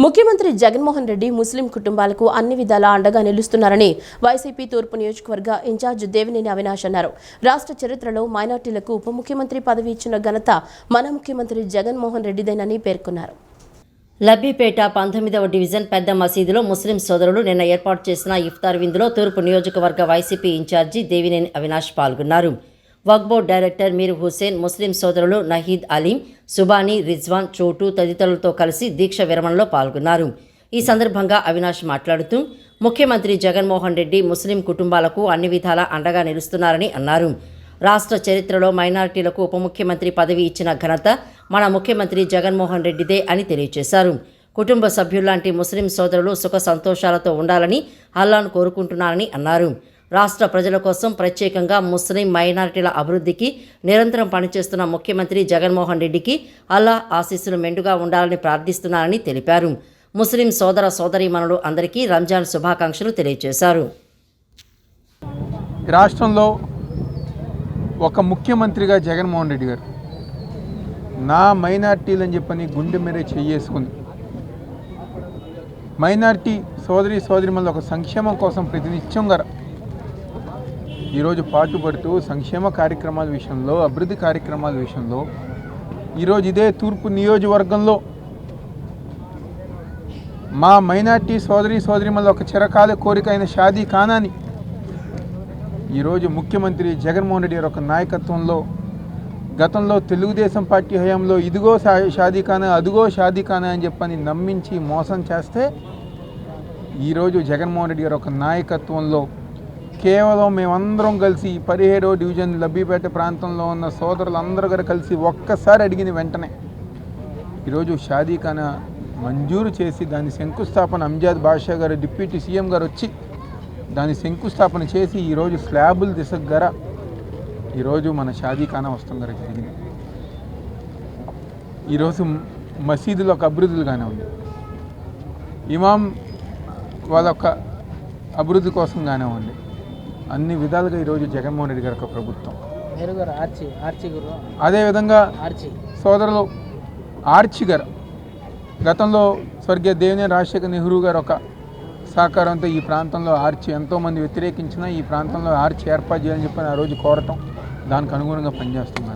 ముఖ్యమంత్రి జగన్మోహన్ రెడ్డి ముస్లిం కుటుంబాలకు అన్ని విధాలా అండగా నిలుస్తున్నారని వైసీపీ తూర్పు నియోజకవర్గ ఇన్ఛార్జ్ దేవినేని అవినాష్ అన్నారు. రాష్ట్ర చరిత్రలో మైనార్టీలకు ఉప ముఖ్యమంత్రి పదవి ఇచ్చిన ఘనత మన ముఖ్యమంత్రి జగన్మోహన్ రెడ్డిదేనని పేర్కొన్నారు. లబ్బిపేట 19వ డివిజన్ పెద్ద మసీదులో ముస్లిం సోదరులు నిన్న ఏర్పాటు చేసిన ఇఫ్తార్ విందులో తూర్పు నియోజకవర్గ వైసీపీ ఇన్ఛార్జి దేవినేని అవినాష్ పాల్గొన్నారు. వక్ఫ్ బోర్డు డైరెక్టర్ మీర్ హుసేన్, ముస్లిం సోదరులు నహీద్ అలీం, సుబానీ, రిజ్వాన్, చోటు తదితరులతో కలిసి దీక్ష విరమణలో పాల్గొన్నారు. ఈ సందర్భంగా అవినాష్ మాట్లాడుతూ ముఖ్యమంత్రి జగన్మోహన్ రెడ్డి ముస్లిం కుటుంబాలకు అన్ని విధాలా అండగా నిలుస్తున్నారని అన్నారు. రాష్ట్ర చరిత్రలో మైనారిటీలకు ఉప ముఖ్యమంత్రి పదవి ఇచ్చిన ఘనత మన ముఖ్యమంత్రి జగన్మోహన్ రెడ్డిదే అని తెలియజేశారు. కుటుంబ సభ్యుల్లాంటి ముస్లిం సోదరులు సుఖ సంతోషాలతో ఉండాలని అల్లాను కోరుకుంటున్నారని అన్నారు. రాష్ట్ర ప్రజల కోసం ప్రత్యేకంగా ముస్లిం మైనారిటీల అభివృద్ధికి నిరంతరం పనిచేస్తున్న ముఖ్యమంత్రి జగన్మోహన్ రెడ్డికి అల్లా ఆశీస్సులు మెండుగా ఉండాలని ప్రార్థిస్తున్నారని తెలిపారు. ముస్లిం సోదర సోదరీమణులు అందరికీ రంజాన్ శుభాకాంక్షలు తెలియజేశారు. రాష్ట్రంలో ఒక ముఖ్యమంత్రిగా జగన్మోహన్ రెడ్డి గారు నా మైనార్టీలని చెప్పని గుండె మీరే చెయ్యేసుకుంది. మైనార్టీ సోదరీమణుల ఒక సంక్షేమం కోసం ప్రతినిత్యంగా ఈరోజు పాటుపడుతూ సంక్షేమ కార్యక్రమాల విషయంలో, అభివృద్ధి కార్యక్రమాల విషయంలో ఈరోజు ఇదే తూర్పు నియోజకవర్గంలో మా మైనార్టీ సోదరీమణుల ఒక చిరకాల కోరిక అయిన షాదీ ఖానాని ఈరోజు ముఖ్యమంత్రి జగన్మోహన్ రెడ్డి గారి ఒక నాయకత్వంలో గతంలో తెలుగుదేశం పార్టీ హయాంలో ఇదిగో షాదీ ఖానా, అదిగో షాదీ ఖానా అని చెప్పని నమ్మించి మోసం చేస్తే ఈరోజు జగన్మోహన్ రెడ్డి గారి ఒక నాయకత్వంలో కేవలం మేమందరం కలిసి 17వ డివిజన్ లబ్బిపేట ప్రాంతంలో ఉన్న సోదరులందరూ గారు కలిసి ఒక్కసారి అడిగిన వెంటనే ఈరోజు షాదీ ఖానా మంజూరు చేసి దాని శంకుస్థాపన అంజాద్ బాషా గారు డిప్యూటీ సీఎం గారు వచ్చి దాని శంకుస్థాపన చేసి ఈరోజు స్లాబుల దిశకు గర ఈరోజు మన షాదీ ఖానా వస్తాం గారు జరిగింది. ఈరోజు మసీదులో ఒక అభివృద్ధులుగానే ఉంది, ఇమాం వాళ్ళ యొక్క అభివృద్ధి కోసంగానే ఉంది. అన్ని విధాలుగా ఈరోజు జగన్మోహన్ రెడ్డి గారి యొక్క ప్రభుత్వం. అదేవిధంగా సోదరులు ఆర్చి గారు గతంలో స్వర్గీయ దేవినేని రాజశేఖర్ నెహ్రూ గారు ఒక సహకారంతో ఈ ప్రాంతంలో ఆర్చి ఎంతోమంది వ్యతిరేకించినా ఈ ప్రాంతంలో ఆర్చి ఏర్పాటు చేయాలని చెప్పని ఆ రోజు కోరటం, దానికి అనుగుణంగా పనిచేస్తుంది.